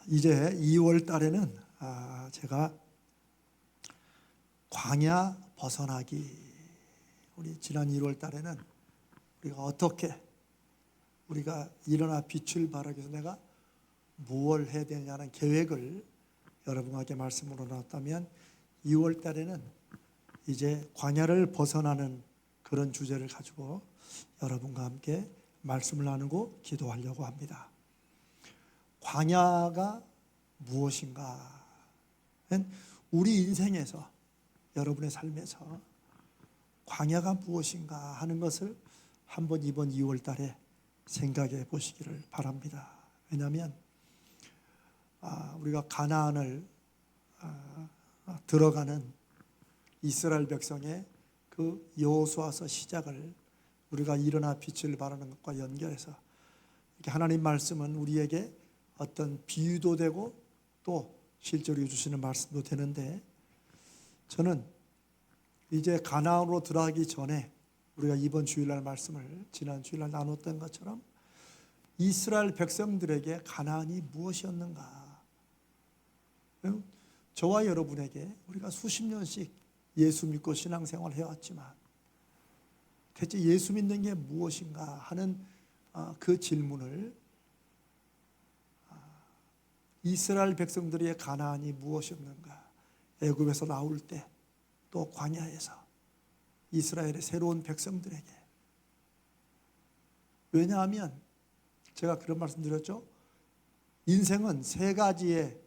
이제 2월 달에는 제가 광야 벗어나기, 우리 지난 1월 달에는 우리가 어떻게 우리가 일어나 빛을 발하기 위해서 내가 무엇을 해야 되느냐는 계획을 여러분에게 말씀으로 나눴다면, 2월 달에는 이제 광야를 벗어나는 그런 주제를 가지고 여러분과 함께 말씀을 나누고 기도하려고 합니다. 광야가 무엇인가? 우리 인생에서, 여러분의 삶에서 광야가 무엇인가 하는 것을 한번 이번 2월 달에 생각해 보시기를 바랍니다. 왜냐하면 우리가 가나안을 들어가는 이스라엘 백성의 그 여호수아서 시작을 우리가 일어나 빛을 발하는 것과 연결해서 이렇게 하나님 말씀은 우리에게 어떤 비유도 되고 또 실제로 주시는 말씀도 되는데, 저는 이제 가나안으로 들어가기 전에 우리가 이번 주일날 말씀을 지난 주일날 나눴던 것처럼 이스라엘 백성들에게 가나안이 무엇이었는가? 저와 여러분에게 우리가 수십 년씩 예수 믿고 신앙생활을 해왔지만 대체 예수 믿는 게 무엇인가 하는 그 질문을, 이스라엘 백성들의 가나안이 무엇이었는가, 애굽에서 나올 때 또 광야에서 이스라엘의 새로운 백성들에게, 왜냐하면 제가 그런 말씀 드렸죠. 인생은 세 가지의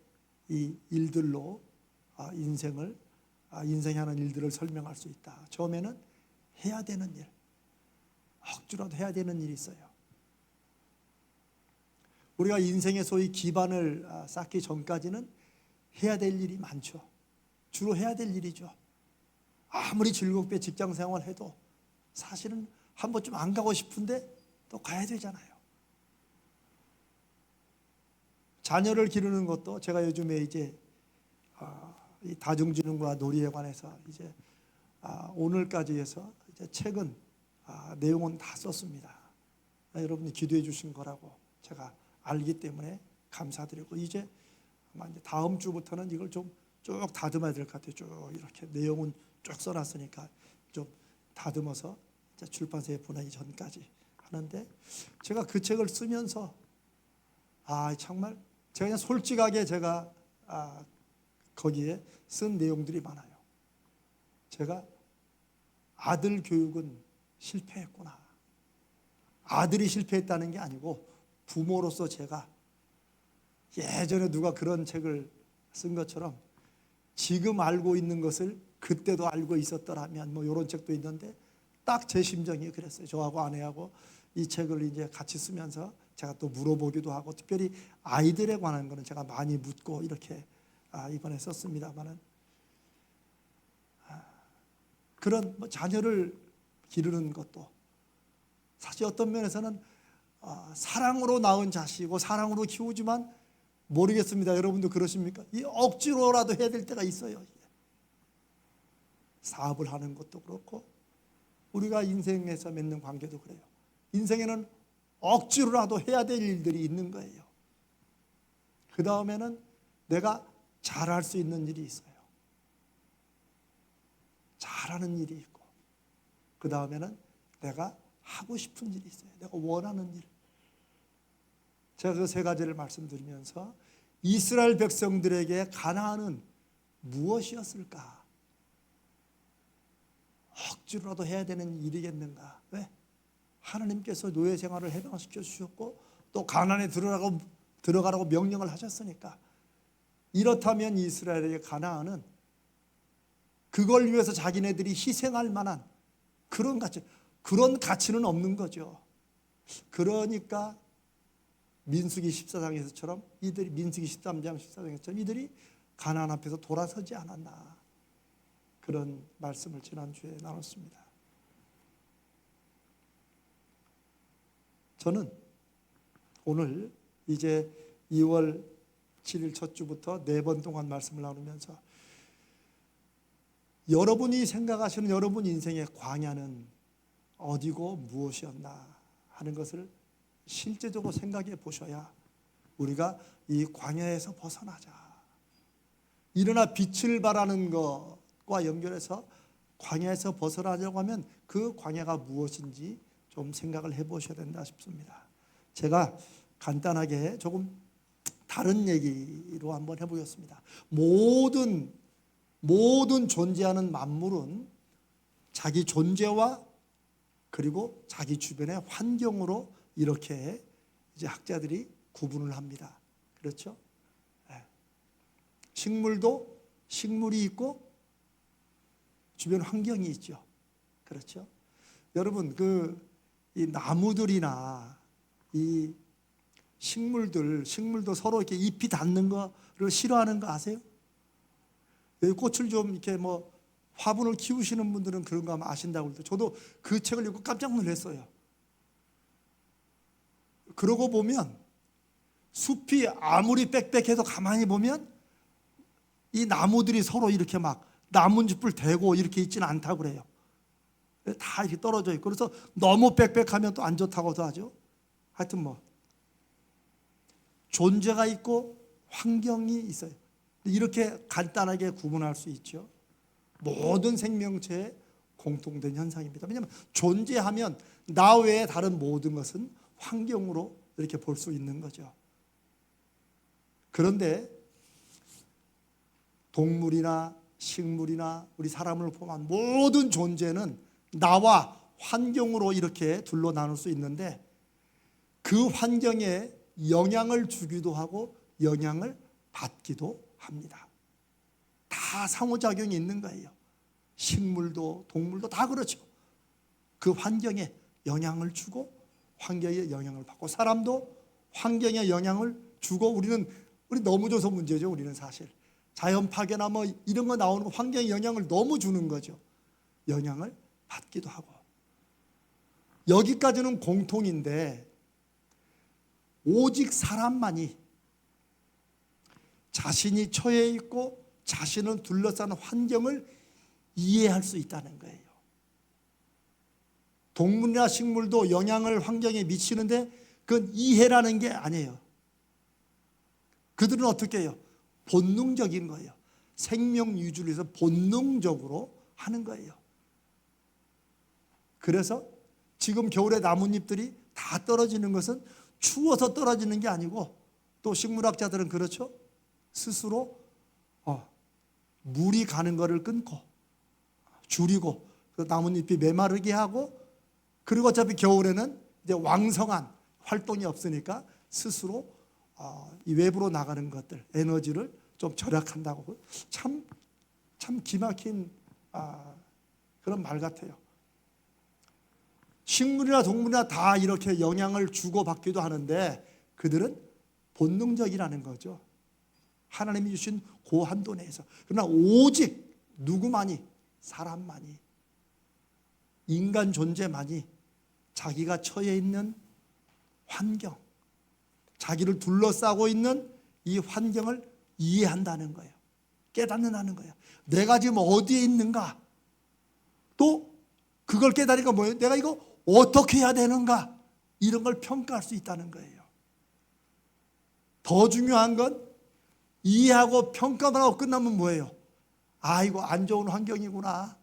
이 일들로 인생에 하는 일들을 설명할 수 있다. 처음에는 해야 되는 일, 억지로라도 해야 되는 일이 있어요. 우리가 인생의 소위 기반을 쌓기 전까지는 해야 될 일이 많죠. 주로 해야 될 일이죠. 아무리 즐겁게 직장 생활해도 사실은 한 번쯤 안 가고 싶은데 또 가야 되잖아요. 자녀를 기르는 것도, 제가 요즘에 이제 이 다중지능과 놀이에 관해서 이제 오늘까지 해서 이제 책은 내용은 다 썼습니다. 여러분이 기도해 주신 거라고 제가 알기 때문에 감사드리고, 이제 아마 이제 다음 주부터는 이걸 좀 쭉 다듬어야 될 것 같아요. 쭉 이렇게 내용은 쭉 써놨으니까 좀 다듬어서 이제 출판사에 보내기 전까지 하는데, 제가 그 책을 쓰면서 정말 제가 그냥 솔직하게 제가 거기에 쓴 내용들이 많아요. 제가 아들 교육은 실패했구나. 아들이 실패했다는 게 아니고 부모로서 제가, 예전에 누가 그런 책을 쓴 것처럼 지금 알고 있는 것을 그때도 알고 있었더라면, 뭐 이런 책도 있는데 딱 제 심정이 그랬어요. 저하고 아내하고 이 책을 이제 같이 쓰면서 제가 또 물어보기도 하고, 특별히 아이들에 관한 거는 제가 많이 묻고 이렇게 이번에 썼습니다만은, 그런 자녀를 기르는 것도 사실 어떤 면에서는 사랑으로 낳은 자식이고 사랑으로 키우지만, 모르겠습니다. 여러분도 그러십니까? 이 억지로라도 해야 될 때가 있어요. 사업을 하는 것도 그렇고 우리가 인생에서 맺는 관계도 그래요. 인생에는 억지로라도 해야 될 일들이 있는 거예요. 그 다음에는 내가 잘할 수 있는 일이 있어요. 잘하는 일이 있고, 그 다음에는 내가 하고 싶은 일이 있어요. 내가 원하는 일. 제가 그 세 가지를 말씀드리면서 이스라엘 백성들에게 가나안은 무엇이었을까? 억지로라도 해야 되는 일이겠는가? 왜? 하나님께서 노예 생활을 해방시켜 주셨고 또 가나안에 들어가라고 명령을 하셨으니까. 이렇다면 이스라엘에게 가나안은 그걸 위해서 자기네들이 희생할 만한 그런 가치는 없는 거죠. 그러니까 민수기 14장에서처럼 민수기 13장 14장에서처럼 이들이 가나안 앞에서 돌아서지 않았나, 그런 말씀을 지난주에 나눴습니다. 저는 오늘 이제 2월 7일 첫 주부터 4번 동안 말씀을 나누면서 여러분이 생각하시는 여러분 인생의 광야는 어디고 무엇이었나 하는 것을 실제적으로 생각해 보셔야 우리가 이 광야에서 벗어나자. 일어나 빛을 발하는 것과 연결해서 광야에서 벗어나려고 하면 그 광야가 무엇인지 좀 생각을 해보셔야 된다 싶습니다. 제가 간단하게 조금 다른 얘기로 한번 해보겠습니다. 모든 존재하는 만물은 자기 존재와 그리고 자기 주변의 환경으로 이렇게 이제 학자들이 구분을 합니다. 그렇죠? 식물도 식물이 있고 주변 환경이 있죠. 그렇죠? 여러분 이 나무들이나 이 식물도 서로 이렇게 잎이 닿는 거를 싫어하는 거 아세요? 여기 꽃을 좀 이렇게 뭐 화분을 키우시는 분들은 그런 거 아마 아신다고 그러죠. 저도 그 책을 읽고 깜짝 놀랐어요. 그러고 보면 숲이 아무리 빽빽해도 가만히 보면 이 나무들이 서로 이렇게 막 나뭇잎을 대고 이렇게 있지는 않다고 그래요. 다 이렇게 떨어져 있고, 그래서 너무 빽빽하면 또 안 좋다고도 하죠. 하여튼 뭐 존재가 있고 환경이 있어요. 이렇게 간단하게 구분할 수 있죠. 모든 생명체의 공통된 현상입니다. 왜냐하면 존재하면 나 외에 다른 모든 것은 환경으로 이렇게 볼 수 있는 거죠. 그런데 동물이나 식물이나 우리 사람을 포함한 모든 존재는 나와 환경으로 이렇게 둘로 나눌 수 있는데, 그 환경에 영향을 주기도 하고 영향을 받기도 합니다. 다 상호작용이 있는 거예요. 식물도 동물도 다 그렇죠. 그 환경에 영향을 주고 환경에 영향을 받고, 사람도 환경에 영향을 주고, 우리 너무 줘서 문제죠. 우리는 사실 자연 파괴나 뭐 이런 거 나오는 거 환경에 영향을 너무 주는 거죠. 영향을 받기도 하고. 여기까지는 공통인데, 오직 사람만이 자신이 처해 있고 자신을 둘러싸는 환경을 이해할 수 있다는 거예요. 동물이나 식물도 영향을 환경에 미치는데 그건 이해라는 게 아니에요. 그들은 어떻게 해요? 본능적인 거예요. 생명 유지를 위해서 본능적으로 하는 거예요. 그래서 지금 겨울에 나뭇잎들이 다 떨어지는 것은 추워서 떨어지는 게 아니고, 또 식물학자들은 그렇죠. 스스로 물이 가는 것을 끊고 줄이고 나뭇잎이 메마르게 하고, 그리고 어차피 겨울에는 이제 왕성한 활동이 없으니까 스스로 이 외부로 나가는 것들, 에너지를 좀 절약한다고. 참 기막힌 그런 말 같아요. 식물이나 동물이나 다 이렇게 영향을 주고받기도 하는데 그들은 본능적이라는 거죠. 하나님이 주신 그 한도 내에서. 그러나 오직 누구만이, 사람만이, 인간 존재만이 자기가 처해 있는 환경, 자기를 둘러싸고 있는 이 환경을 이해한다는 거예요. 깨닫는다는 거예요. 내가 지금 어디에 있는가, 또 그걸 깨달으니까 뭐예요? 내가 이거 어떻게 해야 되는가, 이런 걸 평가할 수 있다는 거예요. 더 중요한 건 이해하고 평가만 하고 끝나면 뭐예요? 이거 안 좋은 환경이구나.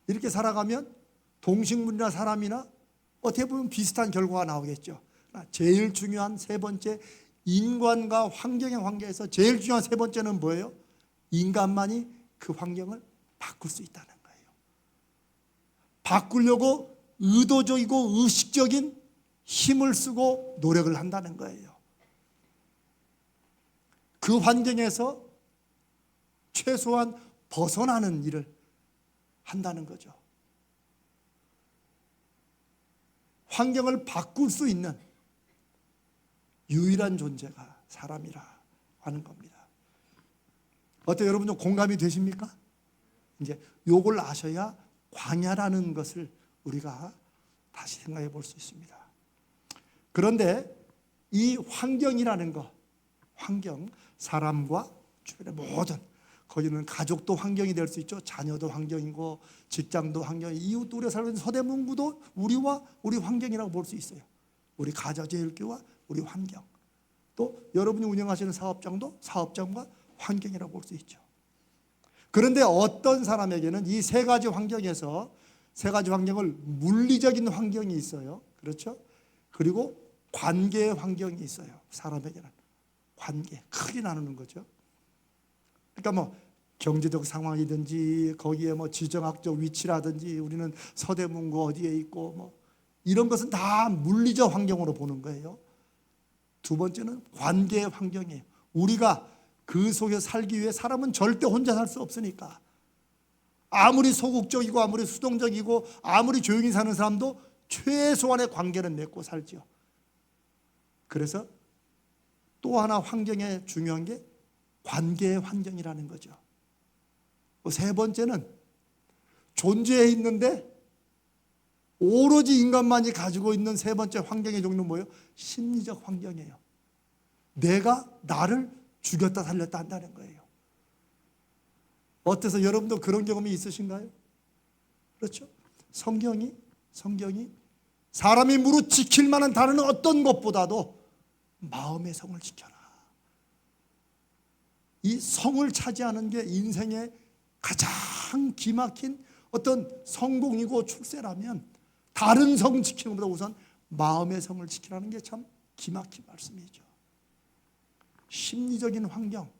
이렇게 살아가면 동식물이나 사람이나 어떻게 보면 비슷한 결과가 나오겠죠. 제일 중요한 세 번째, 인간과 환경의 관계에서 제일 중요한 세 번째는 뭐예요? 인간만이 그 환경을 바꿀 수 있다는 거예요. 바꾸려고 의도적이고 의식적인 힘을 쓰고 노력을 한다는 거예요. 그 환경에서 최소한 벗어나는 일을 한다는 거죠. 환경을 바꿀 수 있는 유일한 존재가 사람이라 하는 겁니다. 어때요? 여러분 좀 공감이 되십니까? 이제 요걸 아셔야 광야라는 것을 우리가 다시 생각해 볼 수 있습니다. 그런데 이 환경이라는 거, 환경, 사람과 주변의 모든, 거기는 가족도 환경이 될 수 있죠. 자녀도 환경이고 직장도 환경이고, 이웃도, 우리가 살고 있는 서대문구도 우리와 우리 환경이라고 볼 수 있어요. 우리 가정제일교와 우리 환경, 또 여러분이 운영하시는 사업장도 사업장과 환경이라고 볼 수 있죠. 그런데 어떤 사람에게는 이 세 가지 환경에서 세 가지 환경을 물리적인 환경이 있어요. 그렇죠? 그리고 관계의 환경이 있어요. 사람에게는 관계 크게 나누는 거죠. 그러니까 뭐 경제적 상황이든지 거기에 뭐 지정학적 위치라든지 우리는 서대문구 어디에 있고 뭐 이런 것은 다 물리적 환경으로 보는 거예요. 두 번째는 관계의 환경이에요. 우리가 그 속에 살기 위해 사람은 절대 혼자 살 수 없으니까 아무리 소극적이고 아무리 수동적이고 아무리 조용히 사는 사람도 최소한의 관계는 맺고 살죠. 그래서 또 하나 환경에 중요한 게 관계의 환경이라는 거죠. 세 번째는 존재해 있는데 오로지 인간만이 가지고 있는 세 번째 환경의 종류는 뭐예요? 심리적 환경이에요. 내가 나를 죽였다 살렸다 한다는 거예요. 어때서 여러분도 그런 경험이 있으신가요? 그렇죠? 성경이 사람이 무릇 지킬 만한 다른 어떤 것보다도 마음의 성을 지켜라. 이 성을 차지하는 게 인생의 가장 기막힌 어떤 성공이고 출세라면 다른 성 지키는 것보다 우선 마음의 성을 지키라는 게 참 기막힌 말씀이죠. 심리적인 환경.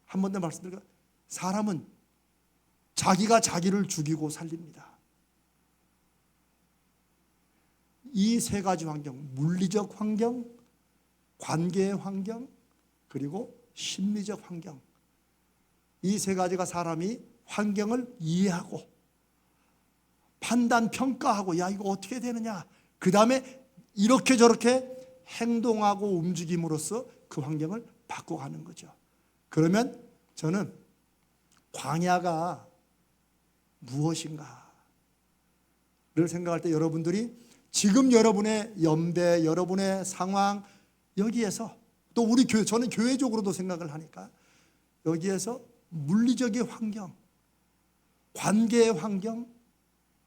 한 번 더 말씀드릴까요? 사람은 자기가 자기를 죽이고 살립니다. 이 세 가지 환경, 물리적 환경, 관계의 환경, 그리고 심리적 환경. 이 세 가지가 사람이 환경을 이해하고 판단, 평가하고 야 이거 어떻게 되느냐. 그 다음에 이렇게 저렇게 행동하고 움직임으로써 그 환경을 바꿔가는 거죠. 그러면 저는 광야가 무엇인가를 생각할 때 여러분들이 지금 여러분의 연배, 여러분의 상황 여기에서 또 우리 교회, 저는 교회적으로도 생각을 하니까 여기에서 물리적인 환경, 관계의 환경,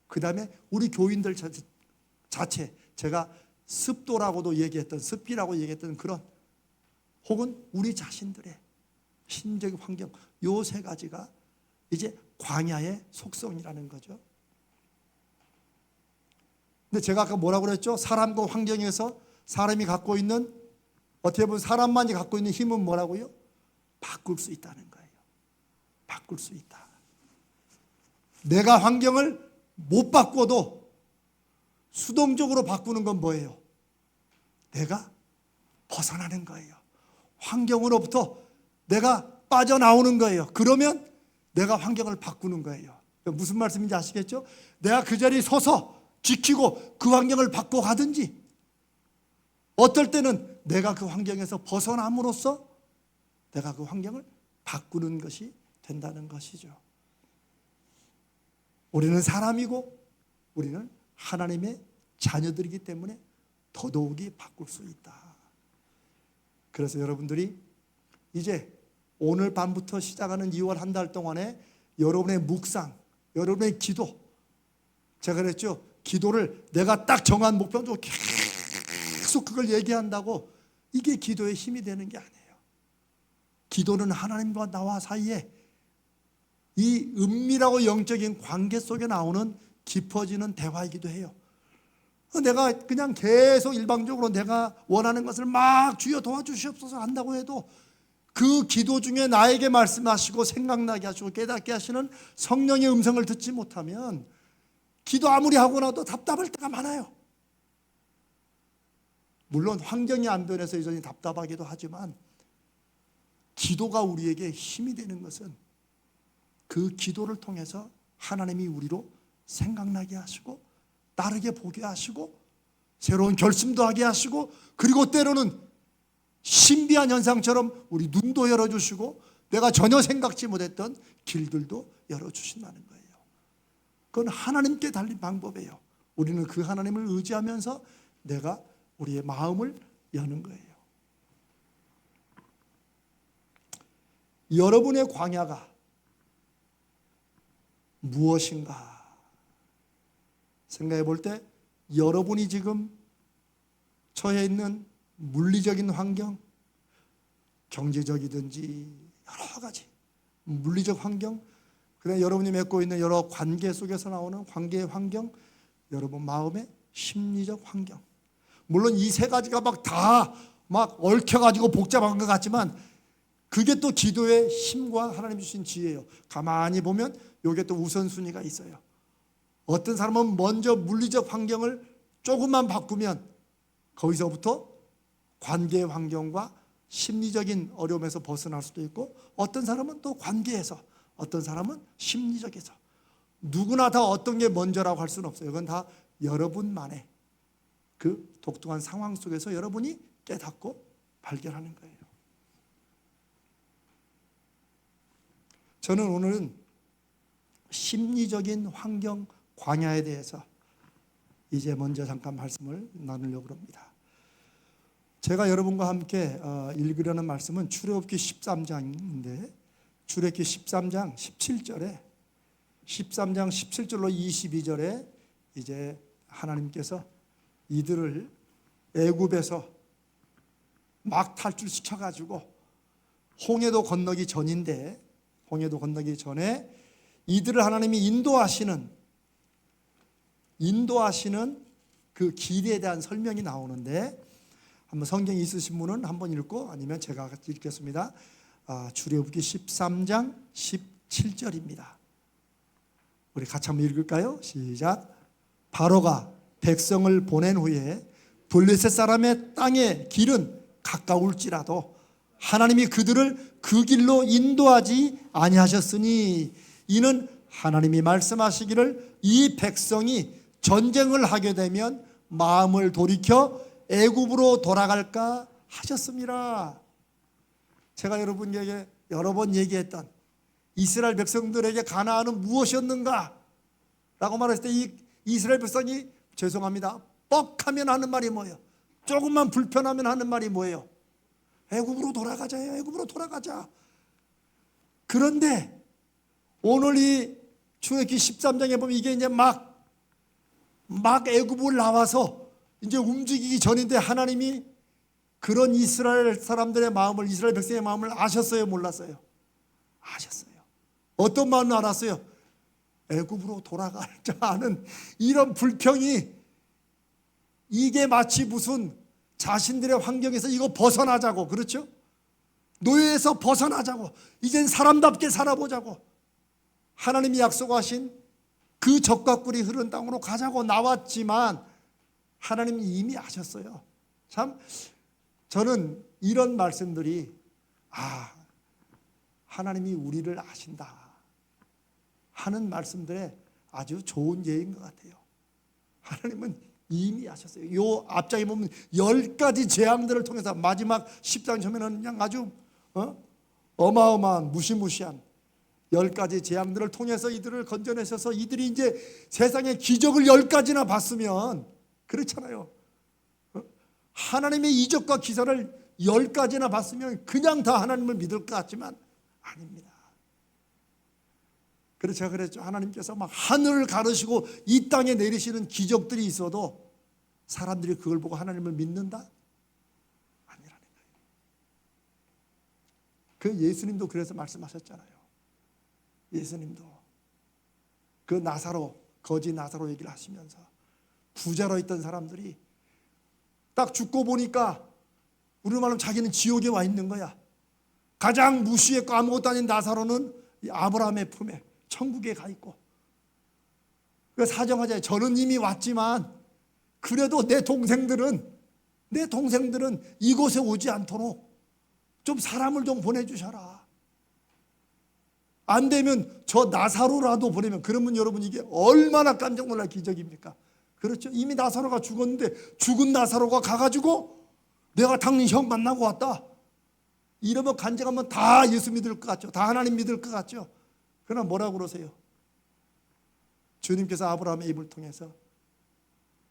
그 다음에 우리 교인들 자체, 제가 습도라고도 얘기했던, 습기라고 얘기했던 그런 혹은 우리 자신들의 심적인 환경, 요 세 가지가 이제 광야의 속성이라는 거죠. 근데 제가 아까 뭐라고 그랬죠? 사람과 환경에서 사람이 갖고 있는, 어떻게 보면 사람만이 갖고 있는 힘은 뭐라고요? 바꿀 수 있다는 거예요. 바꿀 수 있다. 내가 환경을 못 바꿔도 수동적으로 바꾸는 건 뭐예요? 내가 벗어나는 거예요. 환경으로부터 내가 빠져나오는 거예요. 그러면 내가 환경을 바꾸는 거예요. 무슨 말씀인지 아시겠죠? 내가 그 자리에 서서 지키고 그 환경을 바꿔가든지 어떨 때는 내가 그 환경에서 벗어남으로써 내가 그 환경을 바꾸는 것이 된다는 것이죠. 우리는 사람이고 우리는 하나님의 자녀들이기 때문에 더더욱이 바꿀 수 있다. 그래서 여러분들이 이제 오늘 밤부터 시작하는 2월 한 달 동안에 여러분의 묵상, 여러분의 기도, 제가 그랬죠. 기도를 내가 딱 정한 목표로 계속 그걸 얘기한다고 이게 기도의 힘이 되는 게 아니에요. 기도는 하나님과 나와 사이에 이 은밀하고 영적인 관계 속에 나오는 깊어지는 대화이기도 해요. 내가 그냥 계속 일방적으로 내가 원하는 것을 막 주여 도와주시옵소서 한다고 해도 그 기도 중에 나에게 말씀하시고 생각나게 하시고 깨닫게 하시는 성령의 음성을 듣지 못하면 기도 아무리 하고 나도 답답할 때가 많아요. 물론 환경이 안 변해서 여전히 답답하기도 하지만 기도가 우리에게 힘이 되는 것은 그 기도를 통해서 하나님이 우리로 생각나게 하시고 따르게 보게 하시고 새로운 결심도 하게 하시고 그리고 때로는 신비한 현상처럼 우리 눈도 열어주시고 내가 전혀 생각지 못했던 길들도 열어주신다는 거예요. 그건 하나님께 달린 방법이에요. 우리는 그 하나님을 의지하면서 내가 우리의 마음을 여는 거예요. 여러분의 광야가 무엇인가 생각해 볼 때 여러분이 지금 처해 있는 물리적인 환경, 경제적이든지 여러 가지 물리적 환경, 그다음에 여러분이 맺고 있는 여러 관계 속에서 나오는 관계의 환경, 여러분 마음의 심리적 환경. 물론 이 세 가지가 막 다 막 얽혀가지고 복잡한 것 같지만 그게 또 기도의 힘과 하나님 주신 지혜예요. 가만히 보면 이게 또 우선순위가 있어요. 어떤 사람은 먼저 물리적 환경을 조금만 바꾸면 거기서부터 관계의 환경과 심리적인 어려움에서 벗어날 수도 있고, 어떤 사람은 또 관계에서, 어떤 사람은 심리적에서, 누구나 다 어떤 게 먼저라고 할 수는 없어요. 이건 다 여러분만의 그 독특한 상황 속에서 여러분이 깨닫고 발견하는 거예요. 저는 오늘은 심리적인 환경 광야에 대해서 이제 먼저 잠깐 말씀을 나누려고 합니다. 제가 여러분과 함께 읽으려는 말씀은 출애굽기 13장인데 출애굽기 13장 17절에 13장 17절로 22절에 이제 하나님께서 이들을 애굽에서 막 탈출시켜 가지고 홍해도 건너기 전인데, 홍해도 건너기 전에 이들을 하나님이 인도하시는 그 길에 대한 설명이 나오는데, 한번 성경 있으신 분은 한번 읽고 아니면 제가 같이 읽겠습니다. 출애굽기 13장 17절입니다. 우리 같이 한번 읽을까요? 시작. 바로가 백성을 보낸 후에 블레셋 사람의 땅의 길은 가까울지라도 하나님이 그들을 그 길로 인도하지 아니하셨으니 이는 하나님이 말씀하시기를 이 백성이 전쟁을 하게 되면 마음을 돌이켜 애굽으로 돌아갈까 하셨습니다. 제가 여러분에게 여러 번 얘기했던 이스라엘 백성들에게 가나안은 무엇이었는가 라고 말했을 때 이 이스라엘 백성이 죄송합니다, 뻑하면 하는 말이 뭐예요? 조금만 불편하면 하는 말이 뭐예요? 애굽으로 돌아가자요. 애굽으로 돌아가자. 그런데 오늘 이 출애굽기 13장에 보면 이게 이제 막 애굽을 나와서 이제 움직이기 전인데 하나님이 그런 이스라엘 사람들의 마음을, 이스라엘 백성의 마음을 아셨어요? 몰랐어요? 아셨어요. 어떤 마음을 알았어요? 애굽으로 돌아가자 하는 이런 불평이, 이게 마치 무슨 자신들의 환경에서 이거 벗어나자고, 그렇죠? 노예에서 벗어나자고, 이젠 사람답게 살아보자고, 하나님이 약속하신 그 젖과 꿀이 흐르는 땅으로 가자고 나왔지만 하나님이 이미 아셨어요. 참 저는 이런 말씀들이 하나님이 우리를 아신다 하는 말씀들에 아주 좋은 예인 것 같아요. 하나님은 이미 아셨어요. 요 앞장에 보면 10가지 재앙들을 통해서 마지막 10장 처음에는 그냥 아주 어마어마한 무시무시한 10가지 재앙들을 통해서 이들을 건져내셔서 이들이 이제 세상의 기적을 10가지나 봤으면, 그렇잖아요. 하나님의 이적과 기사를 10가지나 봤으면 그냥 다 하나님을 믿을 것 같지만 아닙니다. 그래서 제가 그랬죠. 하나님께서 막 하늘을 가르시고 이 땅에 내리시는 기적들이 있어도 사람들이 그걸 보고 하나님을 믿는다? 아니라는 거예요. 그 예수님도 그래서 말씀하셨잖아요. 예수님도 그 나사로, 거지 나사로 얘기를 하시면서 부자로 있던 사람들이 딱 죽고 보니까 우리로 말하면 자기는 지옥에 와 있는 거야. 가장 무시했고 아무것도 아닌 나사로는 아브라함의 품에 천국에 가 있고, 그 사정하자. 저는 이미 왔지만 그래도 내 동생들은 이곳에 오지 않도록 좀 사람을 좀 보내주셔라. 안 되면 저 나사로라도 보내면, 그러면 여러분 이게 얼마나 깜짝 놀랄 기적입니까? 그렇죠? 이미 나사로가 죽었는데 죽은 나사로가 가가지고 내가 당신 형 만나고 왔다 이러면 간증하면 다 예수 믿을 것 같죠? 다 하나님 믿을 것 같죠? 그러나 뭐라고 그러세요? 주님께서 아브라함의 입을 통해서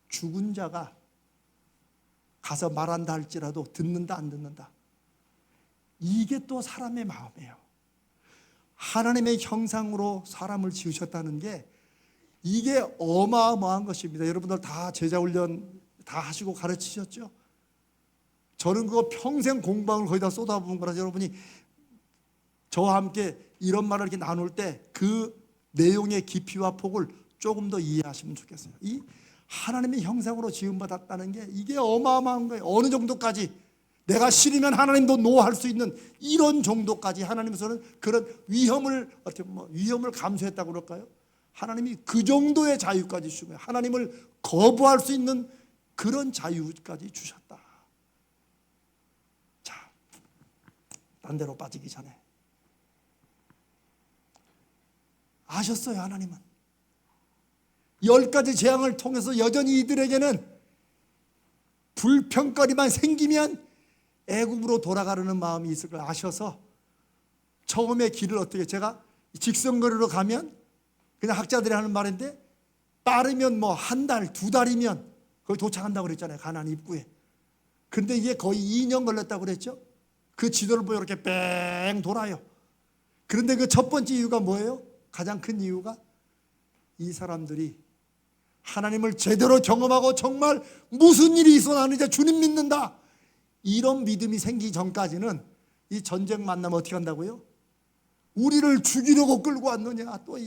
죽은 자가 가서 말한다 할지라도 듣는다 안 듣는다, 이게 또 사람의 마음이에요. 하나님의 형상으로 사람을 지으셨다는 게 이게 어마어마한 것입니다. 여러분들 다 제자훈련 다 하시고 가르치셨죠? 저는 그거 평생 공방을 거의 다 쏟아부은 거라서 여러분이 저와 함께 이런 말을 이렇게 나눌 때 그 내용의 깊이와 폭을 조금 더 이해하시면 좋겠어요. 이 하나님의 형상으로 지음받았다는 게 이게 어마어마한 거예요. 어느 정도까지 내가 싫으면 하나님도 노할 수 있는 이런 정도까지 하나님께서는 그런 위험을 어떻게 위험을 감수했다고 그럴까요? 하나님이 그 정도의 자유까지 주신 거예요. 하나님을 거부할 수 있는 그런 자유까지 주셨다. 자, 딴 데로 빠지기 전에 아셨어요, 하나님은 10가지 재앙을 통해서 여전히 이들에게는 불평거리만 생기면 애굽으로 돌아가려는 마음이 있을 걸 아셔서 처음에 길을 어떻게, 제가 직선거리로 가면 그냥 학자들이 하는 말인데 빠르면 뭐 한 달, 두 달이면 거기 도착한다고 그랬잖아요, 가나안 입구에. 근데 이게 거의 2년 걸렸다고 그랬죠. 그 지도를 보여 이렇게 뺑 돌아요. 그런데 그 첫 번째 이유가 뭐예요? 가장 큰 이유가 이 사람들이 하나님을 제대로 경험하고 정말 무슨 일이 있어 나는 이제 주님 믿는다, 이런 믿음이 생기기 전까지는 이 전쟁 만나면 어떻게 한다고요? 우리를 죽이려고 끌고 왔느냐, 또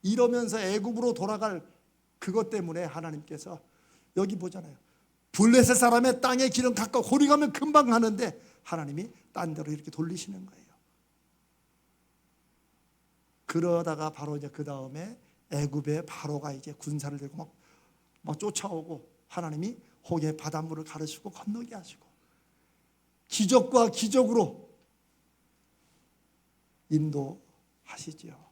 이러면서 애굽으로 돌아갈 그것 때문에 하나님께서 여기 보잖아요. 블레셋 사람의 땅의 길은 가까워 거리 가면 금방 가는데 하나님이 딴 데로 이렇게 돌리시는 거예요. 그러다가 바로 이제 그 다음에 애굽의 바로가 이제 군사를 들고 막 쫓아오고 하나님이 혹의 바닷물을 가르치고 건너게 하시고 기적과 기적으로 인도하시지요.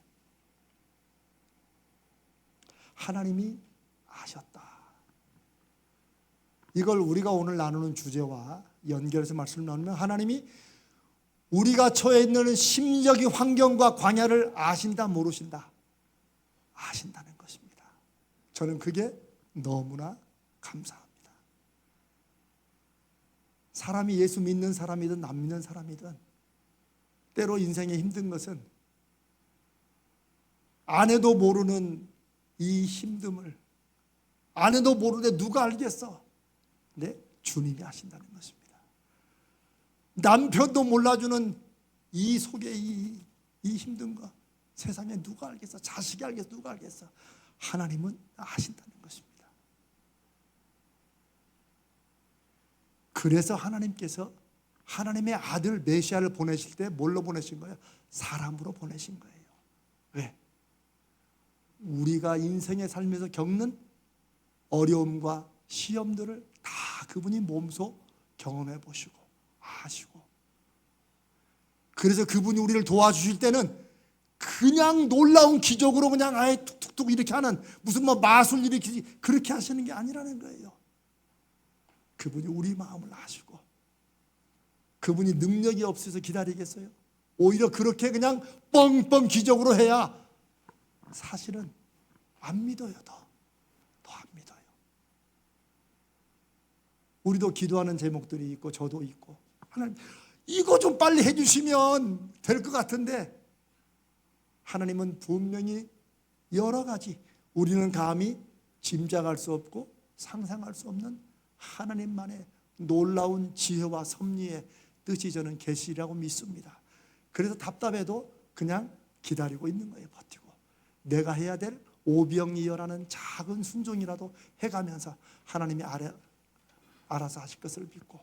하나님이 아셨다. 이걸 우리가 오늘 나누는 주제와 연결해서 말씀을 나누면 하나님이 우리가 처해 있는 심리적인 환경과 광야를 아신다, 모르신다? 아신다는 것입니다. 저는 그게 너무나 감사합니다. 사람이 예수 믿는 사람이든 안 믿는 사람이든 때로 인생에 힘든 것은 아내도 모르는 이 힘듦을 아내도 모르는데 누가 알겠어? 네, 주님이 아신다는 것입니다. 남편도 몰라주는 이 속에 이 힘든 거 세상에 누가 알겠어? 자식이 알겠어? 누가 알겠어? 하나님은 아신다는 것입니다. 그래서 하나님께서 하나님의 아들 메시아를 보내실 때 뭘로 보내신 거예요? 사람으로 보내신 거예요. 왜? 우리가 인생의 삶에서 겪는 어려움과 시험들을 다 그분이 몸소 경험해 보시고 아시고, 그래서 그분이 우리를 도와주실 때는 그냥 놀라운 기적으로 그냥 아예 툭툭툭 이렇게 하는 무슨 뭐 마술 일으키지 그렇게 하시는 게 아니라는 거예요. 그분이 우리 마음을 아시고, 그분이 능력이 없어서 기다리겠어요? 오히려 그렇게 그냥 뻥뻥 기적으로 해야 사실은 안 믿어요. 더 안 믿어요. 우리도 기도하는 제목들이 있고 저도 있고, 하나님 이거 좀 빨리 해주시면 될 것 같은데 하나님은 분명히 여러 가지 우리는 감히 짐작할 수 없고 상상할 수 없는 하나님만의 놀라운 지혜와 섭리의 뜻이 저는 계시라고 믿습니다. 그래서 답답해도 그냥 기다리고 있는 거예요. 버티고 내가 해야 될 오병이어라는 작은 순종이라도 해가면서 하나님이 알아서 하실 것을 믿고,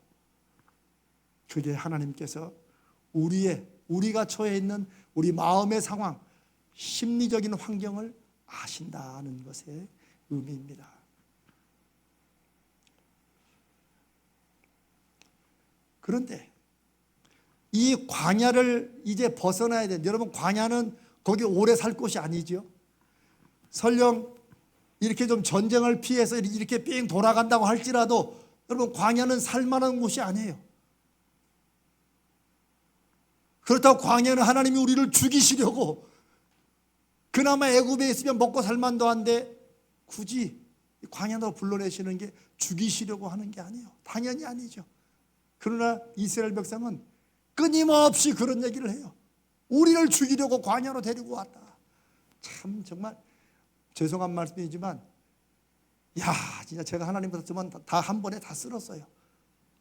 그게 하나님께서 우리가 처해 있는 우리 마음의 상황, 심리적인 환경을 아신다는 것의 의미입니다. 그런데 이 광야를 이제 벗어나야 되는데, 여러분 광야는 거기 오래 살 곳이 아니죠. 설령 이렇게 좀 전쟁을 피해서 이렇게 삥 돌아간다고 할지라도 여러분 광야는 살만한 곳이 아니에요. 그렇다고 광야는 하나님이 우리를 죽이시려고, 그나마 애굽에 있으면 먹고 살만도 한데 굳이 광야로 불러내시는 게 죽이시려고 하는 게 아니에요. 당연히 아니죠. 그러나 이스라엘 백성은 끊임없이 그런 얘기를 해요. 우리를 죽이려고 광야로 데리고 왔다. 참 정말 죄송한 말씀이지만, 야 진짜 제가 하나님 같으면 다 한 번에 다 쓸었어요.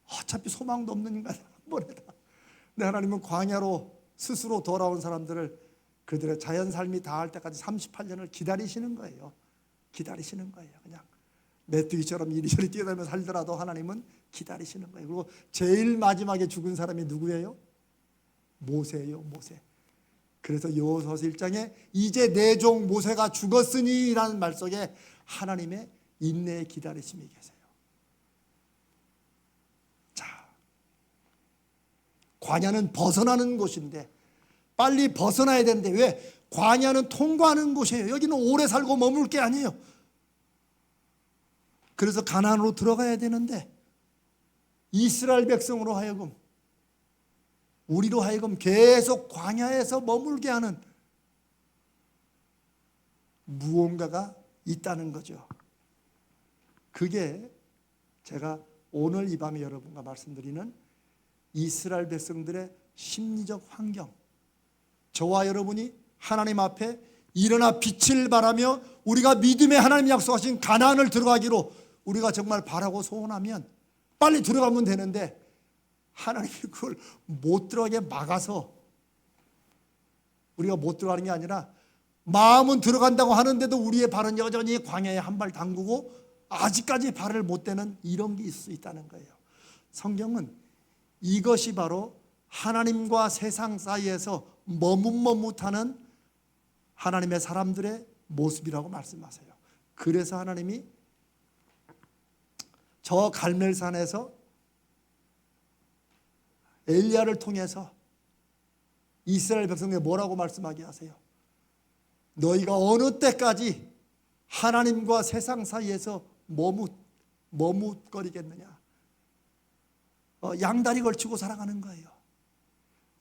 어차피 소망도 없는 인간 한 번에 다. 근데 하나님은 광야로 스스로 돌아온 사람들을 그들의 자연 삶이 다할 때까지 38년을 기다리시는 거예요. 기다리시는 거예요. 그냥 메뚜기처럼 이리저리 뛰어다니면서 살더라도 하나님은 기다리시는 거예요. 그리고 제일 마지막에 죽은 사람이 누구예요? 모세예요. 모세. 그래서 여호수아서 1장에 이제 내 종 모세가 죽었으니 라는 말 속에 하나님의 인내의 기다리심이 계세요. 자, 광야는 벗어나는 곳인데 빨리 벗어나야 되는데 왜? 광야는 통과하는 곳이에요. 여기는 오래 살고 머물 게 아니에요. 그래서 가나안으로 들어가야 되는데 이스라엘 백성으로 하여금, 우리로 하여금 계속 광야에서 머물게 하는 무언가가 있다는 거죠. 그게 제가 오늘 이 밤에 여러분과 말씀드리는 이스라엘 백성들의 심리적 환경, 저와 여러분이 하나님 앞에 일어나 빛을 발하며 우리가 믿음의 하나님 약속하신 가나안을 들어가기로 우리가 정말 바라고 소원하면 빨리 들어가면 되는데 하나님이 그걸 못 들어가게 막아서 우리가 못 들어가는 게 아니라 마음은 들어간다고 하는데도 우리의 발은 여전히 광야에 한 발 담그고 아직까지 발을 못 대는 이런 게 있을 수 있다는 거예요. 성경은 이것이 바로 하나님과 세상 사이에서 머뭇머뭇하는 하나님의 사람들의 모습이라고 말씀하세요. 그래서 하나님이 저 갈멜산에서 엘리야를 통해서 이스라엘 백성에게 뭐라고 말씀하게 하세요? 너희가 어느 때까지 하나님과 세상 사이에서 머뭇거리겠느냐? 양다리 걸치고 살아가는 거예요.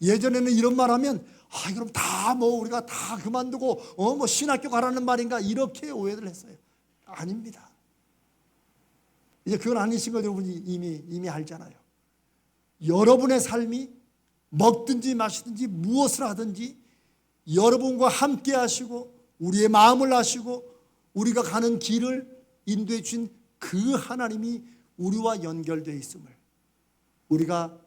예전에는 이런 말 하면 그럼 다 우리가 다 그만두고 신학교 가라는 말인가 이렇게 오해를 했어요. 아닙니다. 이제 그건 아니신 걸 여러분이 이미 알잖아요. 여러분의 삶이 먹든지 마시든지 무엇을 하든지 여러분과 함께 하시고 우리의 마음을 아시고 우리가 가는 길을 인도해 주신 그 하나님이 우리와 연결되어 있음을, 우리가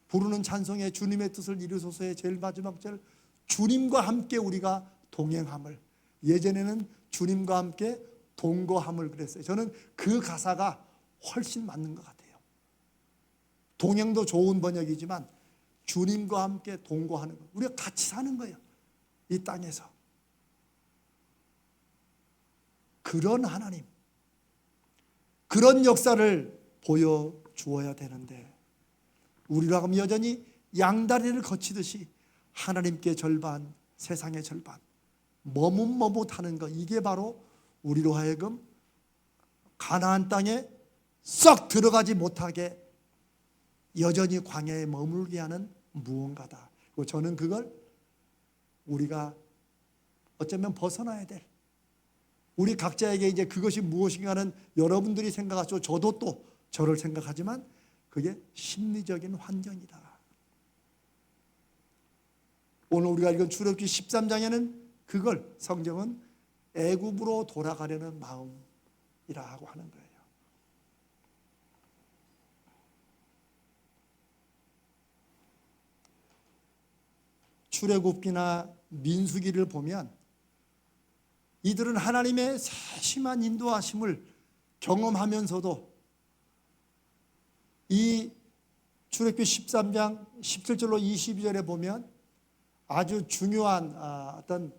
부르는 찬송의 주님의 뜻을 이루소서의 제일 마지막 절, 주님과 함께 우리가 동행함을, 예전에는 주님과 함께 동거함을 그랬어요. 저는 그 가사가 훨씬 맞는 것 같아요. 동행도 좋은 번역이지만 주님과 함께 동거하는 것, 우리가 같이 사는 거예요. 이 땅에서. 그런 하나님, 그런 역사를 보여주어야 되는데 우리로 하면 여전히 양다리를 거치듯이 하나님께 절반, 세상의 절반 머뭇머뭇하는 것, 이게 바로 우리로 하여금 가나안 땅에 썩 들어가지 못하게 여전히 광야에 머물게 하는 무언가다. 그리고 저는 그걸 우리가 어쩌면 벗어나야 될, 우리 각자에게 이제 그것이 무엇인가는 여러분들이 생각하시고 저도 또 저를 생각하지만 그게 심리적인 환경이다. 오늘 우리가 읽은 출애굽기 13장에는 그걸 성경은 애굽으로 돌아가려는 마음이라고 하는 거예요. 출애굽기나 민수기를 보면 이들은 하나님의 세심한 인도하심을 경험하면서도 이 출애굽기 13장 17절로 22절에 보면 아주 중요한 어떤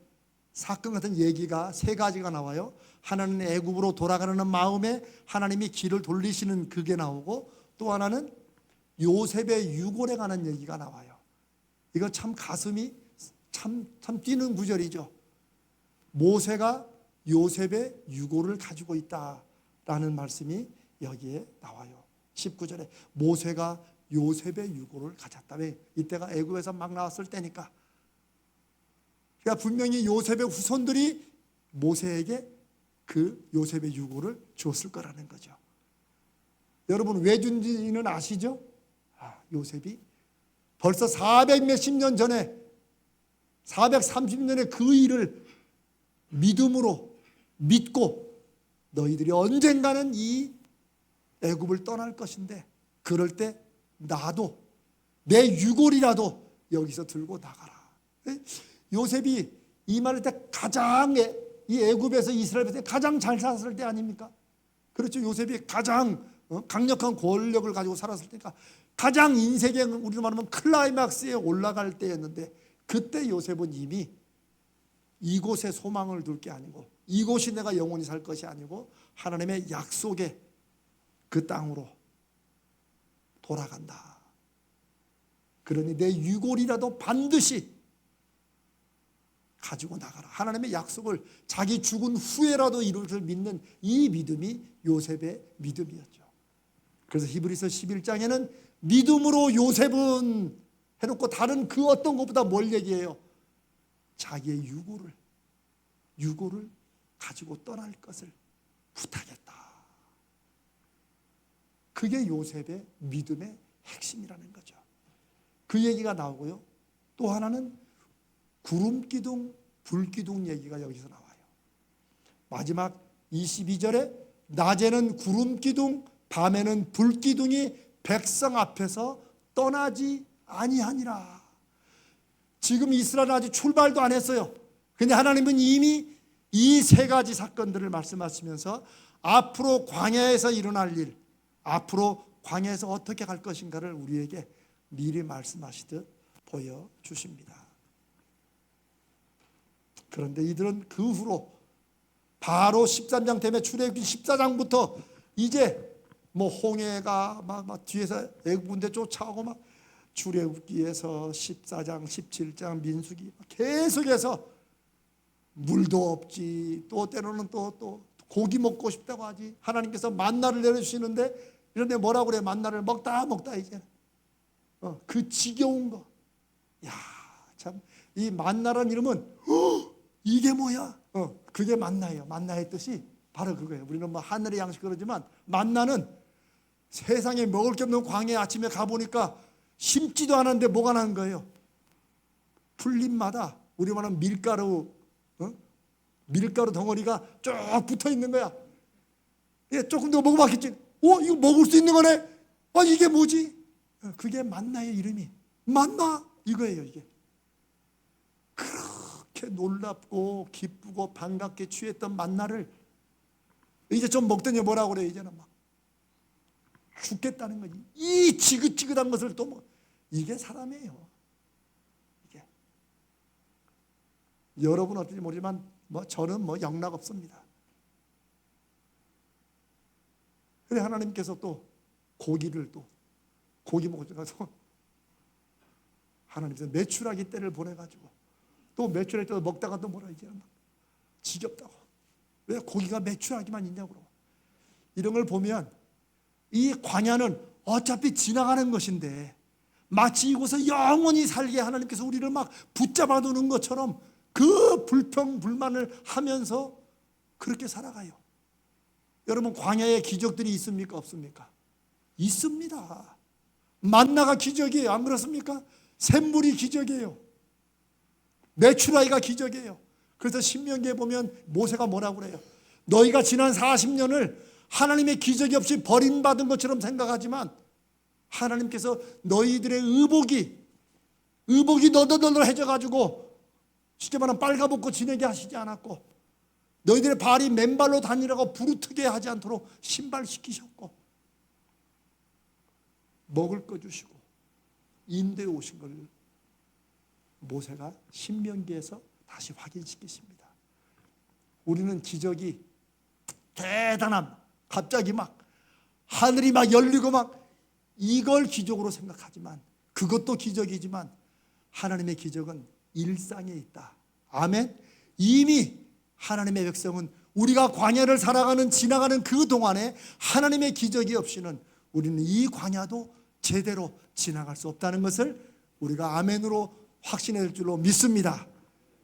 사건 같은 얘기가 세 가지가 나와요. 하나는 애굽으로 돌아가는 마음에 하나님이 길을 돌리시는 그게 나오고, 또 하나는 요셉의 유골에 관한 얘기가 나와요. 이거 참 가슴이 참 뛰는 구절이죠. 모세가 요셉의 유골을 가지고 있다라는 말씀이 여기에 나와요. 19절에 모세가 요셉의 유골을 가졌다. 왜? 이때가 애굽에서 막 나왔을 때니까. 그러니까 분명히 요셉의 후손들이 모세에게 그 요셉의 유골을 줬을 거라는 거죠. 여러분 왜 준지는 아시죠? 요셉이 벌써 400 몇십 년 전에 430년에 그 일을 믿음으로 믿고 너희들이 언젠가는 이 애굽을 떠날 것인데 그럴 때 나도 내 유골이라도 여기서 들고 나가라. 요셉이 이 말할 때 가장 이 애굽에서 이스라엘 때 가장 잘 살았을 때 아닙니까? 그렇죠. 요셉이 가장 강력한 권력을 가지고 살았을 때니까 가장 인생의 우리로 말하면 클라이막스에 올라갈 때였는데, 그때 요셉은 이미 이곳에 소망을 둘 게 아니고, 이곳이 내가 영원히 살 것이 아니고 하나님의 약속의 그 땅으로 돌아간다. 그러니 내 유골이라도 반드시 가지고 나가라. 하나님의 약속을 자기 죽은 후에라도 이룰 줄 믿는 이 믿음이 요셉의 믿음이었죠. 그래서 히브리서 11장에는 믿음으로 요셉은 해놓고 다른 그 어떤 것보다 뭘 얘기해요? 자기의 유골을 가지고 떠날 것을 부탁했다. 그게 요셉의 믿음의 핵심이라는 거죠. 그 얘기가 나오고요. 또 하나는 구름기둥, 불기둥 얘기가 여기서 나와요. 마지막 22절에 낮에는 구름기둥, 밤에는 불기둥이 백성 앞에서 떠나지 아니하니라. 지금 이스라엘은 아직 출발도 안 했어요. 근데 하나님은 이미 이 세 가지 사건들을 말씀하시면서 앞으로 광야에서 일어날 일, 앞으로 광야에서 어떻게 갈 것인가를 우리에게 미리 말씀하시듯 보여주십니다. 그런데 이들은 그 후로 바로 13장 때문에 출애굽기 14장부터 이제 뭐 홍해가 막 뒤에서 애굽군대 쫓아오고 막 출애굽기에서 14장, 17장, 민수기 계속해서 물도 없지, 또 때로는 또 고기 먹고 싶다고 하지. 하나님께서 만나를 내려주시는데 이런데 뭐라고 그래? 만나를 먹다 이제 그 지겨운 거. 야, 참 이 만나라는 이름은 이게 뭐야? 그게 만나예요. 만나의 뜻이 바로 그거예요. 우리는 뭐 하늘의 양식 그러지만 만나는 세상에 먹을 게 없는 광야에 아침에 가보니까 심지도 않았는데 뭐가 난 거예요? 풀잎마다 우리 말하는 밀가루 덩어리가 쭉 붙어 있는 거야. 예, 조금 더 먹어봤겠지. 이거 먹을 수 있는 거네. 이게 뭐지? 그게 만나의 이름이 만나 이거예요. 이게 그렇게 놀랍고 기쁘고 반갑게 취했던 만나를 이제 좀 먹더니 뭐라고 그래? 이제는 막 죽겠다는 거지. 이 지긋지긋한 것을 또 이게 사람이에요. 이게 여러분 어떨지 모르지만 저는 영락 없습니다. 그래 하나님께서 또 고기를 또 고기 먹어서 하나님께서 메추라기 떼를 보내가지고 또 메추라기 떼 먹다가 또 뭐라 이제 막 지겹다고. 왜 고기가 메추라기만 있냐고. 이런 걸 보면 이 광야는 어차피 지나가는 것인데 마치 이곳에 영원히 살게 하나님께서 우리를 막 붙잡아 두는 것처럼 그 불평불만을 하면서 그렇게 살아가요. 여러분 광야에 기적들이 있습니까? 없습니까? 있습니다. 만나가 기적이에요. 안 그렇습니까? 샘물이 기적이에요. 메추라기가 기적이에요. 그래서 신명기에 보면 모세가 뭐라고 그래요? 너희가 지난 40년을 하나님의 기적이 없이 버림받은 것처럼 생각하지만 하나님께서 너희들의 의복이 너덜너덜해져 가지고 쉽게 말하면 빨가벗고 지내게 하시지 않았고, 너희들의 발이 맨발로 다니라고 부르트게 하지 않도록 신발시키셨고, 먹을 거 주시고 인도해 오신 걸 모세가 신명기에서 다시 확인시키십니다. 우리는 기적이 대단한, 갑자기 막 하늘이 막 열리고 막 이걸 기적으로 생각하지만, 그것도 기적이지만 하나님의 기적은 일상에 있다. 아멘. 이미 하나님의 백성은 우리가 광야를 살아가는 지나가는 그 동안에 하나님의 기적이 없이는 우리는 이 광야도 제대로 지나갈 수 없다는 것을 우리가 아멘으로 확신할 줄로 믿습니다.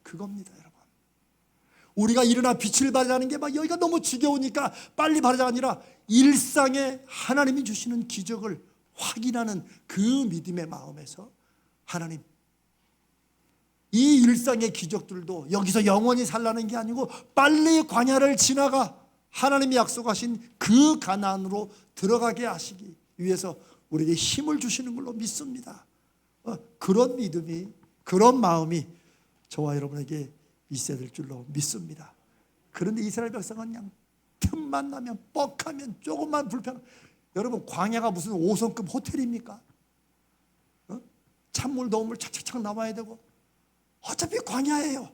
그겁니다, 여러분. 우리가 일어나 빛을 발하는 게 막 여기가 너무 지겨우니까 빨리 발하자가 아니라 일상에 하나님이 주시는 기적을 확인하는 그 믿음의 마음에서 하나님, 이 일상의 기적들도 여기서 영원히 살라는 게 아니고 빨리 광야를 지나가 하나님이 약속하신 그 가나안으로 들어가게 하시기 위해서 우리에게 힘을 주시는 걸로 믿습니다. 그런 믿음이, 그런 마음이 저와 여러분에게 있어야 될 줄로 믿습니다. 그런데 이스라엘 백성은 그냥 틈만 나면, 뻑하면, 조금만 불편. 여러분, 광야가 무슨 5성급 호텔입니까? 찬물 더운 물 착착착 나와야 되고, 어차피 광야예요.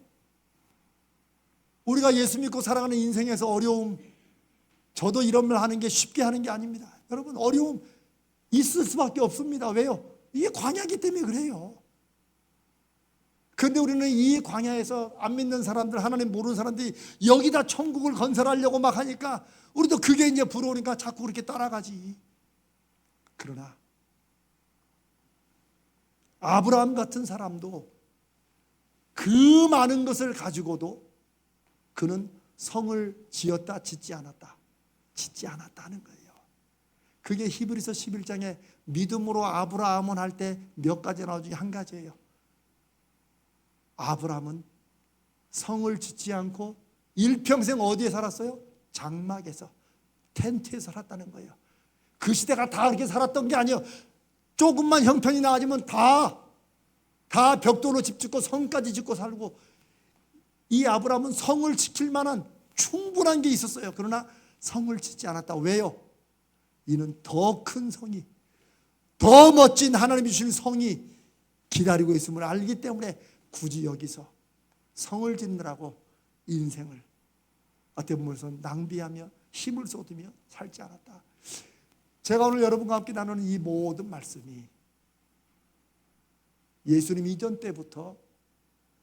우리가 예수 믿고 살아가는 인생에서 어려움, 저도 이런 말 하는 게 쉽게 하는 게 아닙니다. 여러분, 어려움 있을 수밖에 없습니다. 왜요? 이게 광야기 때문에 그래요. 그런데 우리는 이 광야에서 안 믿는 사람들, 하나님 모르는 사람들이 여기다 천국을 건설하려고 막 하니까 우리도 그게 이제 부러우니까 자꾸 그렇게 따라가지. 그러나 아브라함 같은 사람도 그 많은 것을 가지고도 그는 성을 지었다, 짓지 않았다. 짓지 않았다는 거예요. 그게 히브리서 11장에 믿음으로 아브라함은 할 때 몇 가지 나오지 한 가지예요. 아브라함은 성을 짓지 않고 일평생 어디에 살았어요? 장막에서, 텐트에 살았다는 거예요. 그 시대가 다 그렇게 살았던 게 아니에요. 조금만 형편이 나아지면 다 벽돌로 집 짓고 성까지 짓고 살고, 이 아브라함은 성을 지킬 만한 충분한 게 있었어요. 그러나 성을 짓지 않았다. 왜요? 이는 더 큰 성이, 더 멋진 하나님이 주신 성이 기다리고 있음을 알기 때문에 굳이 여기서 성을 짓느라고 인생을 어떻게 보면 낭비하며 힘을 쏟으며 살지 않았다. 제가 오늘 여러분과 함께 나누는 이 모든 말씀이 예수님 이전 때부터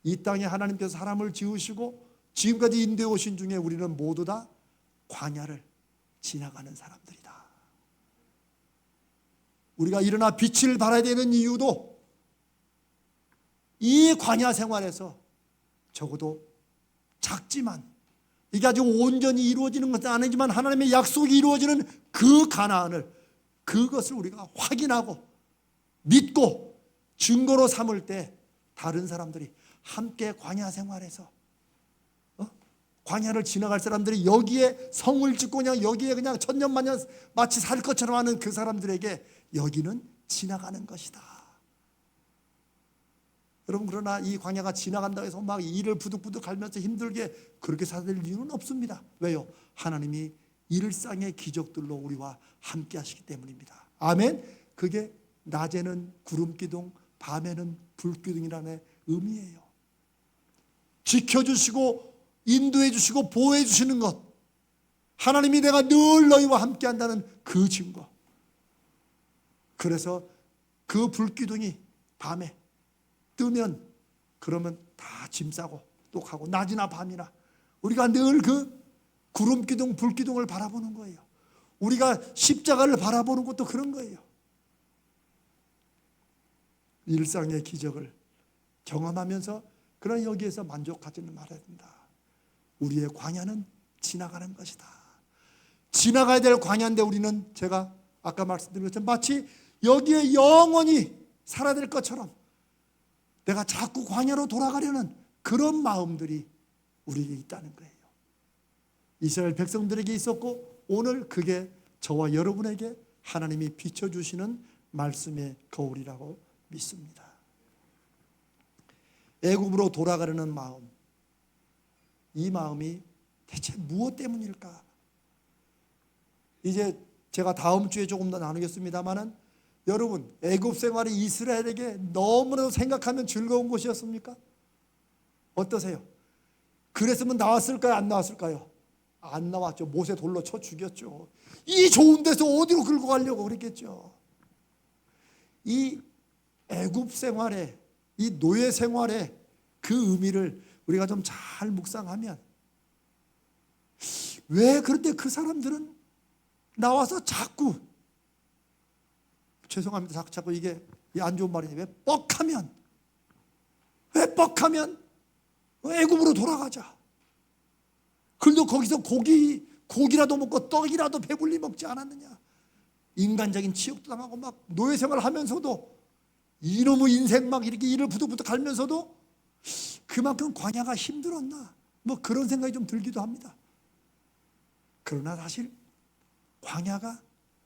이 땅에 하나님께서 사람을 지으시고 지금까지 인도해 오신 중에 우리는 모두 다 광야를 지나가는 사람들이다. 우리가 일어나 빛을 발해야 되는 이유도 이 광야 생활에서 적어도 작지만, 이게 아주 온전히 이루어지는 것은 아니지만 하나님의 약속이 이루어지는 그 가나안을, 그것을 우리가 확인하고 믿고 증거로 삼을 때 다른 사람들이 함께 광야 생활에서 광야를 지나갈 사람들이 여기에 성을 짓고 그냥 여기에 그냥 천년만년 마치 살 것처럼 하는 그 사람들에게 여기는 지나가는 것이다. 여러분, 그러나 이 광야가 지나간다고 해서 막 이를 부득부득 갈면서 힘들게 그렇게 살될 이유는 없습니다. 왜요? 하나님이 일상의 기적들로 우리와 함께 하시기 때문입니다. 아멘. 그게 낮에는 구름기둥, 밤에는 불기둥이라는 의미예요. 지켜주시고 인도해 주시고 보호해 주시는 것, 하나님이 내가 늘 너희와 함께 한다는 그 증거. 그래서 그 불기둥이 밤에 뜨면 그러면 다 짐 싸고 또 가고, 낮이나 밤이나 우리가 늘 그 구름기둥 불기둥을 바라보는 거예요. 우리가 십자가를 바라보는 것도 그런 거예요. 일상의 기적을 경험하면서 그런 여기에서 만족하지는 말아야 된다. 우리의 광야는 지나가는 것이다. 지나가야 될 광야인데 우리는, 제가 아까 말씀드린 것처럼 마치 여기에 영원히 살아야 될 것처럼 내가 자꾸 광야로 돌아가려는 그런 마음들이 우리에게 있다는 거예요. 이스라엘 백성들에게 있었고 오늘 그게 저와 여러분에게 하나님이 비춰주시는 말씀의 거울이라고 믿습니다. 애굽으로 돌아가려는 마음, 이 마음이 대체 무엇 때문일까? 이제 제가 다음 주에 조금 더 나누겠습니다만은, 여러분, 애굽 생활이 이스라엘에게 너무나도 생각하면 즐거운 곳이었습니까? 어떠세요? 그랬으면 나왔을까요? 안 나왔을까요? 안 나왔죠. 못에 돌로 쳐 죽였죠. 이 좋은 데서 어디로 끌고 가려고 그랬겠죠. 이 애굽 생활의, 이 노예 생활의 그 의미를 우리가 좀 잘 묵상하면, 왜 그런데 그 사람들은 나와서 자꾸, 죄송합니다, 자꾸 이게 안 좋은 말이에요. 왜 뻑하면 애굽으로 돌아가자. 그래도 거기서 고기라도 먹고 떡이라도 배불리 먹지 않았느냐. 인간적인 치욕도 당하고 막 노예 생활을 하면서도 이놈의 인생 막 이렇게 이를 부득부득 갈면서도 그만큼 광야가 힘들었나, 뭐 그런 생각이 좀 들기도 합니다. 그러나 사실 광야가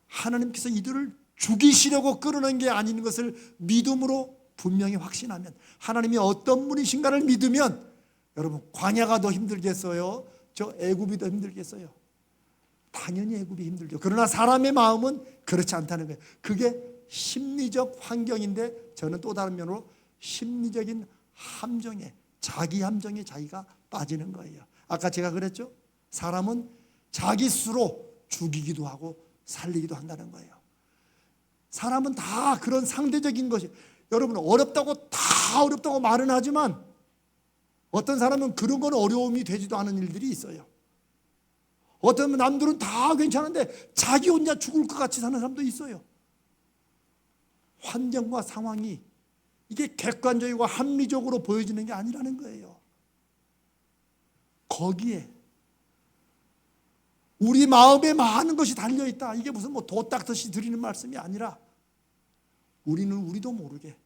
하나님께서 이들을 죽이시려고 끌어낸 게 아닌 것을 믿음으로 분명히 확신하면, 하나님이 어떤 분이신가를 믿으면, 여러분 광야가 더 힘들겠어요? 저 애굽이 더 힘들겠어요? 당연히 애굽이 힘들죠. 그러나 사람의 마음은 그렇지 않다는 거예요. 그게 심리적 환경인데, 저는 또 다른 면으로 심리적인 함정에, 자기 함정에 자기가 빠지는 거예요. 아까 제가 그랬죠? 사람은 자기 스스로 죽이기도 하고 살리기도 한다는 거예요. 사람은 다 그런 상대적인 것이, 여러분 어렵다고 다 어렵다고 말은 하지만 어떤 사람은 그런 건 어려움이 되지도 않은 일들이 있어요. 어떤 남들은 다 괜찮은데 자기 혼자 죽을 것 같이 사는 사람도 있어요. 환경과 상황이 이게 객관적이고 합리적으로 보여지는 게 아니라는 거예요. 거기에 우리 마음에 많은 것이 달려있다. 이게 무슨 뭐 도딱듯이 드리는 말씀이 아니라, 우리는 우리도 모르게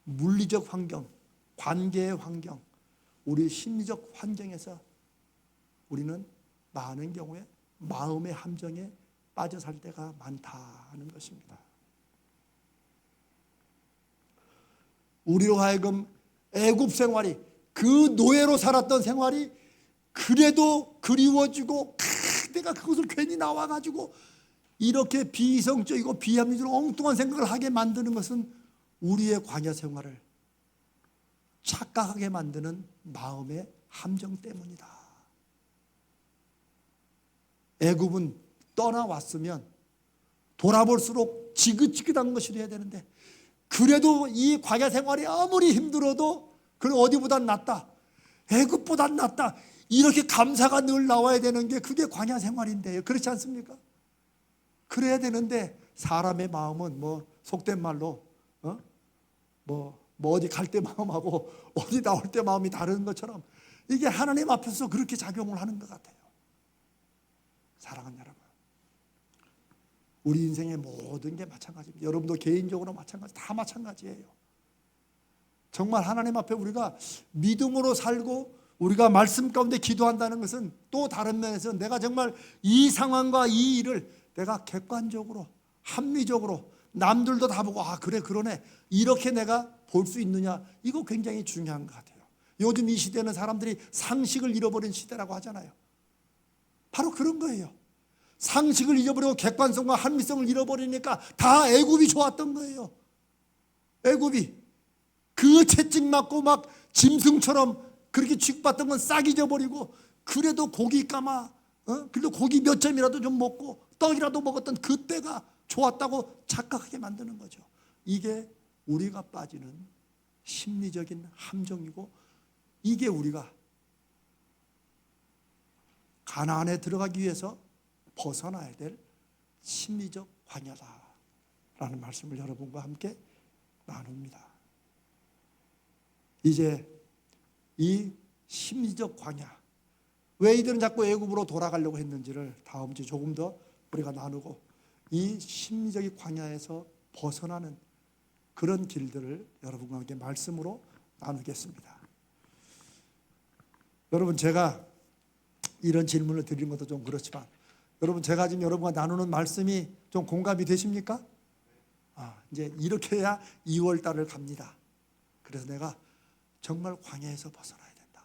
물리적 환경, 관계의 환경, 우리 심리적 환경에서 우리는 많은 경우에 마음의 함정에 빠져 살 때가 많다는 것입니다. 우리로 하여금 애굽 생활이, 그 노예로 살았던 생활이 그래도 그리워지고, 내가 그것을 괜히 나와가지고 이렇게 비이성적이고 비합리적으로 엉뚱한 생각을 하게 만드는 것은 우리의 광야 생활을 착각하게 만드는 마음의 함정 때문이다. 애굽은 떠나왔으면 돌아볼수록 지긋지긋한 것이 돼야 되는데, 그래도 이 광야 생활이 아무리 힘들어도 그건 어디보단 낫다, 애굽보단 낫다, 이렇게 감사가 늘 나와야 되는 게 그게 광야 생활인데요. 그렇지 않습니까? 그래야 되는데 사람의 마음은 뭐 속된 말로 뭐 어디 갈 때 마음하고 어디 나올 때 마음이 다른 것처럼 이게 하나님 앞에서 그렇게 작용을 하는 것 같아요. 사랑하는 여러분, 우리 인생의 모든 게 마찬가지입니다. 여러분도 개인적으로 마찬가지, 다 마찬가지예요. 정말 하나님 앞에 우리가 믿음으로 살고 우리가 말씀 가운데 기도한다는 것은 또 다른 면에서 내가 정말 이 상황과 이 일을 내가 객관적으로 합리적으로 남들도 다 보고 그래 그러네 이렇게 내가 볼 수 있느냐, 이거 굉장히 중요한 것 같아요. 요즘 이 시대는 사람들이 상식을 잃어버린 시대라고 하잖아요. 바로 그런 거예요. 상식을 잃어버리고 객관성과 합리성을 잃어버리니까 다 애굽이 좋았던 거예요. 애굽이 그 채찍 맞고 막 짐승처럼 그렇게 취급받던 건 싹 잊어버리고, 그래도 고기 까마, 그래도 고기 몇 점이라도 좀 먹고 떡이라도 먹었던 그때가 좋았다고 착각하게 만드는 거죠. 이게 우리가 빠지는 심리적인 함정이고, 이게 우리가 가나안에 들어가기 위해서 벗어나야 될 심리적 광야다라는 말씀을 여러분과 함께 나눕니다. 이제 이 심리적 광야, 왜 이들은 자꾸 애굽으로 돌아가려고 했는지를 다음 주 조금 더 우리가 나누고, 이 심리적인 광야에서 벗어나는 그런 길들을 여러분과 함께 말씀으로 나누겠습니다. 여러분, 제가 이런 질문을 드리는 것도 좀 그렇지만, 여러분 제가 지금 여러분과 나누는 말씀이 좀 공감이 되십니까? 이제 이렇게 해야 2월 달을 갑니다. 그래서 내가 정말 광야에서 벗어나야 된다.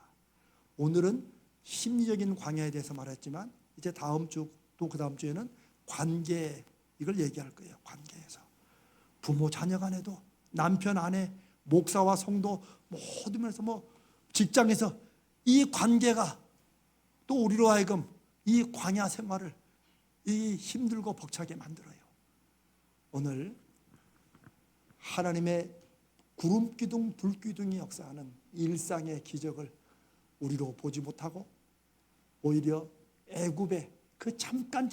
오늘은 심리적인 광야에 대해서 말했지만, 이제 다음 주 또 그 다음 주에는 관계, 이걸 얘기할 거예요. 관계에서 부모 자녀 간에도, 남편 아내, 목사와 성도, 모든 면에서, 직장에서 이 관계가 또 우리로 하여금 이 광야 생활을 이 힘들고 벅차게 만들어요. 오늘 하나님의 구름기둥 불기둥이 역사하는 일상의 기적을 우리로 보지 못하고, 오히려 애굽의 그 잠깐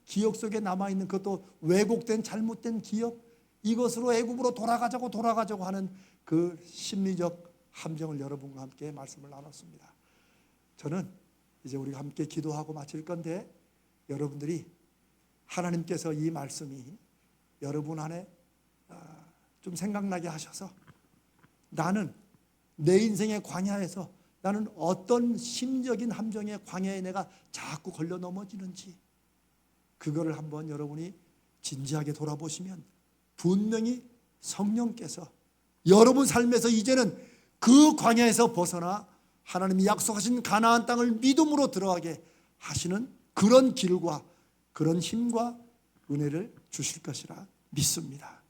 기억 속에 남아있는, 그것도 왜곡된 잘못된 기억, 이것으로 애굽으로 돌아가자고 하는 그 심리적 함정을 여러분과 함께 말씀을 나눴습니다. 저는 이제 우리가 함께 기도하고 마칠 건데, 여러분들이 하나님께서 이 말씀이 여러분 안에 좀 생각나게 하셔서, 나는 내 인생의 광야에서 나는 어떤 심적인 함정의 광야에 내가 자꾸 걸려 넘어지는지, 그거를 한번 여러분이 진지하게 돌아보시면 분명히 성령께서 여러분 삶에서 이제는 그 광야에서 벗어나 하나님이 약속하신 가나안 땅을 믿음으로 들어가게 하시는 그런 길과 그런 힘과 은혜를 주실 것이라 믿습니다.